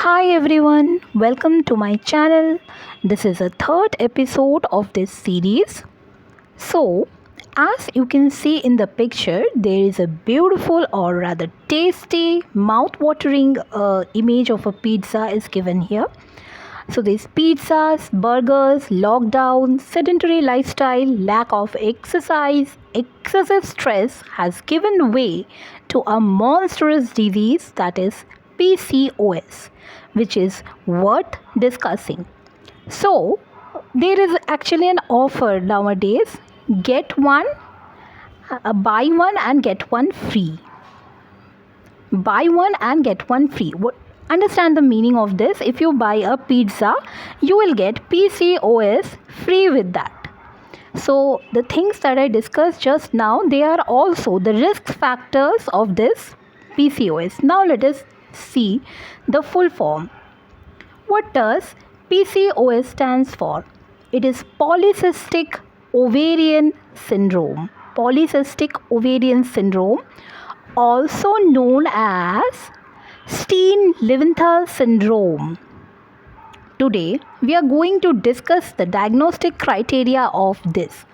Hi everyone, welcome to my channel. This is a third episode of this series. So, as you can see in the picture, there is a beautiful or rather tasty, mouth-watering image of a pizza is given here. So, these pizzas, burgers, lockdown, sedentary lifestyle, lack of exercise, excessive stress has given way to a monstrous disease that is PCOS, which is worth discussing. So, there is actually an offer nowadays, get one, buy one and get one free. Buy one and get one free. Understand the meaning of this? If you buy a pizza, you will get PCOS free with that. So the things that I discussed just now, they are also the risk factors of this PCOS. Now let us see the full form. What does PCOS stands for? It is polycystic ovarian syndrome. Polycystic ovarian syndrome, also known as Steen-Leventhal syndrome. Today, we are going to discuss the diagnostic criteria of this.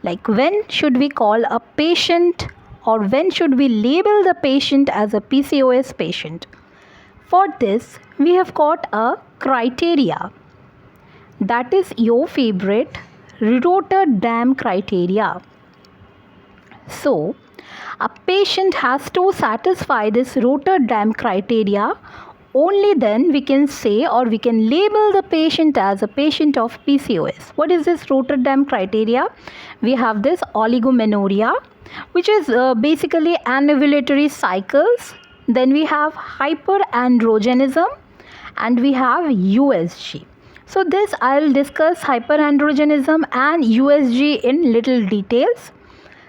Like when should we call a patient or when should we label the patient as a PCOS patient? For this, we have got a criteria. That is your favorite Rotterdam criteria. So, a patient has to satisfy this Rotterdam criteria. Only then we can say or we can label the patient as a patient of PCOS. What is this Rotterdam criteria? We have this oligomenorrhea, which is basically anovulatory cycles. Then we have hyperandrogenism and we have USG. So this I'll discuss hyperandrogenism and USG in little details.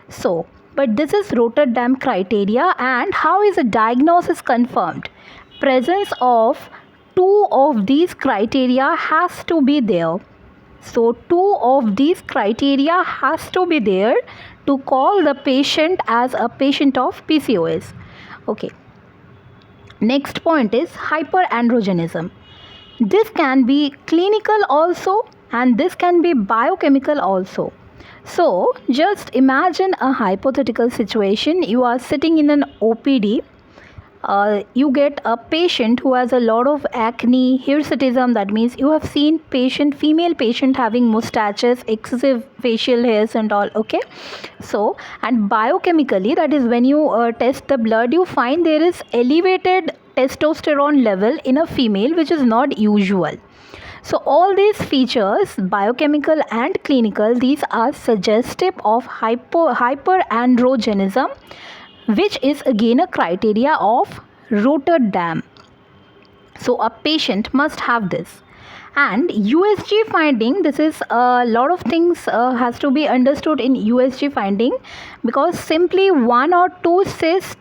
So, but this is Rotterdam criteria, and how is a diagnosis confirmed? Presence of two of these criteria has to be there. So, two of these criteria has to be there to call the patient as a patient of PCOS. Okay. Next point is hyperandrogenism. This can be clinical also and this can be biochemical also. So, just imagine a hypothetical situation. You are sitting in an OPD. You get a patient who has a lot of acne, hirsutism. That means you have seen female patient having mustaches, excessive facial hairs and all. Okay. So, and biochemically, that is when you test the blood, you find there is elevated testosterone level in a female, which is not usual. So all these features, biochemical and clinical, these are suggestive of hyperandrogenism, which is again a criteria of Rotterdam. So a patient must have this. And USG finding, this is a lot of things has to be understood in USG finding, because simply one or two cysts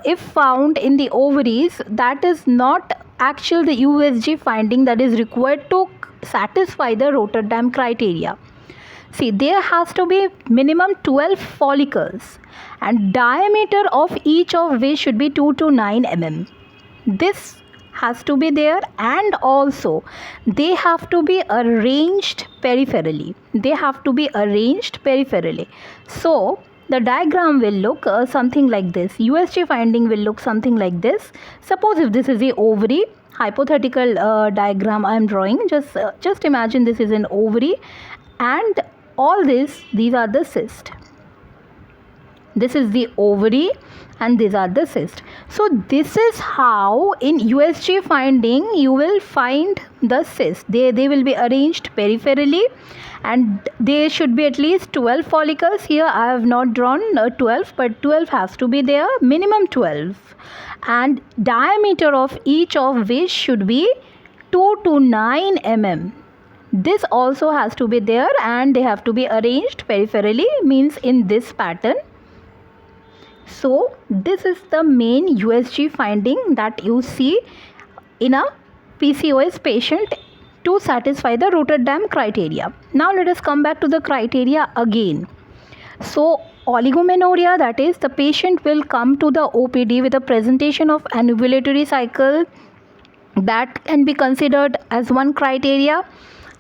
if found in the ovaries, that is not actual the USG finding that is required to satisfy the Rotterdam criteria. See, there has to be minimum 12 follicles and diameter of each of which should be 2 to 9 mm. This has to be there, and also they have to be arranged peripherally. So the diagram will look something like this. USG finding will look something like this. Suppose if this is the ovary, hypothetical diagram I am drawing. Just imagine this is an ovary, and all these are the cysts. This is the ovary and these are the cysts. So this is how in USG finding you will find the cysts. They will be arranged peripherally and there should be at least 12 follicles. Here I have not drawn 12, but 12 has to be there, minimum 12. And diameter of each of which should be 2 to 9 mm. This also has to be there and they have to be arranged peripherally, means in this pattern. So this is the main USG finding that you see in a PCOS patient to satisfy the Rotterdam criteria. Now let us come back to the criteria again. So oligomenorrhea, that is the patient will come to the OPD with a presentation of anovulatory cycle, that can be considered as one criteria.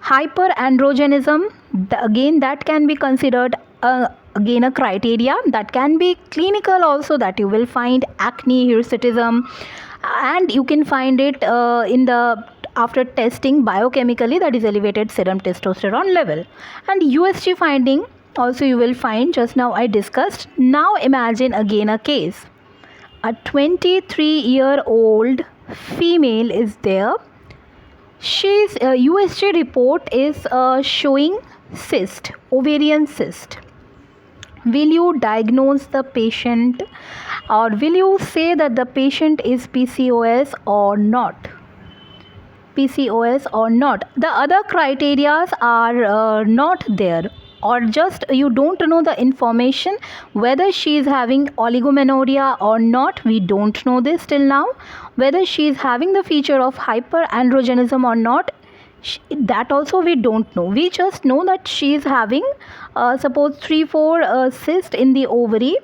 Hyperandrogenism, again that can be considered again a criteria. That can be clinical also, that you will find acne, hirsutism, and you can find it in the after testing biochemically, that is elevated serum testosterone level. And USG finding also you will find, just now I discussed. Now imagine again a case. A 23-year-old female is there. She's USG report is showing cyst, ovarian cyst. Will you diagnose the patient, or will you say that the patient is PCOS or not? PCOS or not? The other criteria are not there, or just you don't know the information whether she is having oligomenorrhea or not. We don't know this till now. Whether she is having the feature of hyperandrogenism or not, that also we don't know. We just know that she is having suppose 3-4 cysts in the ovary.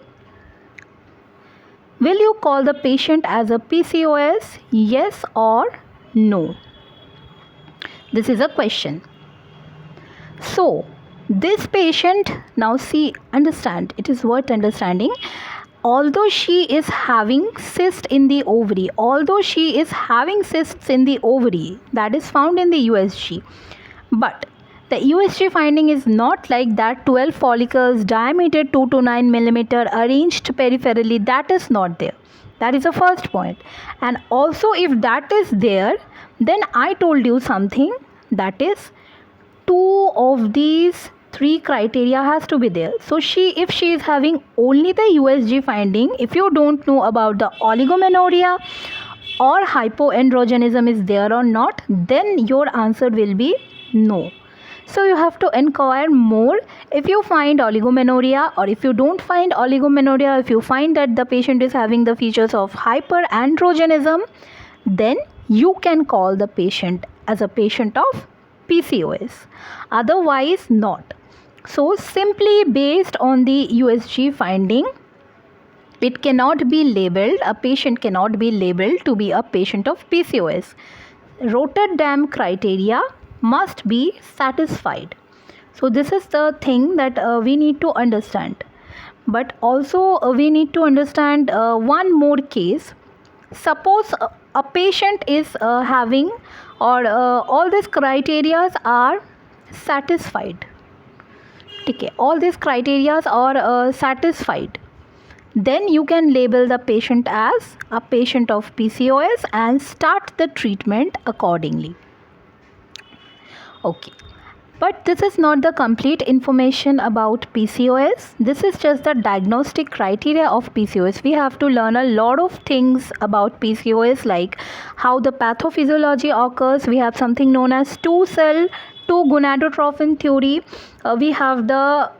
Will you call the patient as a PCOS? Yes or no? This is a question. So this patient, now see, understand, it is worth understanding. Although she is having cyst in the ovary, although she is having cysts in the ovary, that is found in the USG, but the USG finding is not like that. 12 follicles, diameter 2 to 9 millimeter, arranged peripherally, that is not there. That is the first point. And also if that is there, then I told you something, that is 2 of these 3 criteria has to be there. So if she is having only the USG finding, if you don't know about the oligomenorrhea or hypoandrogenism is there or not, then your answer will be no. So you have to inquire more. If you find oligomenorrhea, or if you don't find oligomenorrhea, if you find that the patient is having the features of hyperandrogenism, then you can call the patient as a patient of PCOS. Otherwise not. So simply based on the USG finding, it cannot be labeled, a patient cannot be labeled to be a patient of PCOS. Rotterdam criteria must be satisfied. So this is the thing that we need to understand. But also we need to understand one more case. Suppose a patient is having, or all these criteria are satisfied. Okay, all these criteria are satisfied. Then you can label the patient as a patient of PCOS and start the treatment accordingly. Okay, but this is not the complete information about PCOS. This is just the diagnostic criteria of PCOS. We have to learn a lot of things about PCOS, like how the pathophysiology occurs. We have something known as two gonadotrophin theory. We have the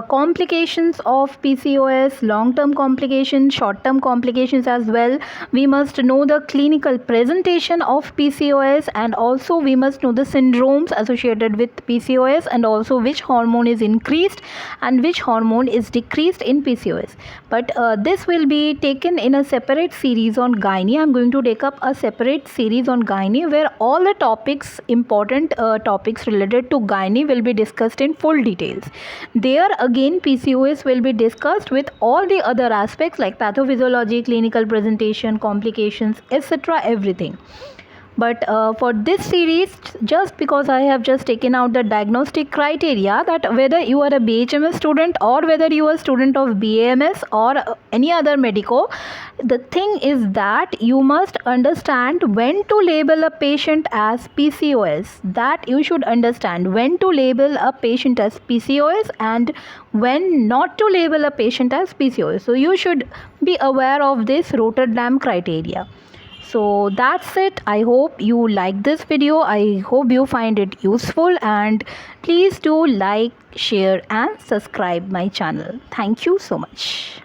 complications of PCOS, long-term complications, short-term complications as well. We must know the clinical presentation of PCOS, and also we must know the syndromes associated with PCOS, and also which hormone is increased and which hormone is decreased in PCOS. But this will be taken in a separate series on gynae. I am going to take up a separate series on gynae where all the topics, important topics related to gynae will be discussed in full details. There again PCOS will be discussed with all the other aspects like pathophysiology, clinical presentation, complications, etc. everything. But for this series, just because I have just taken out the diagnostic criteria, that whether you are a BHMS student or whether you are a student of BAMS or any other medico, the thing is that you must understand when to label a patient as PCOS. That you should understand when to label a patient as PCOS and when not to label a patient as PCOS. So you should be aware of this Rotterdam criteria. So that's it. I hope you like this video. I hope you find it useful, and please do like, share and subscribe my channel. Thank you so much.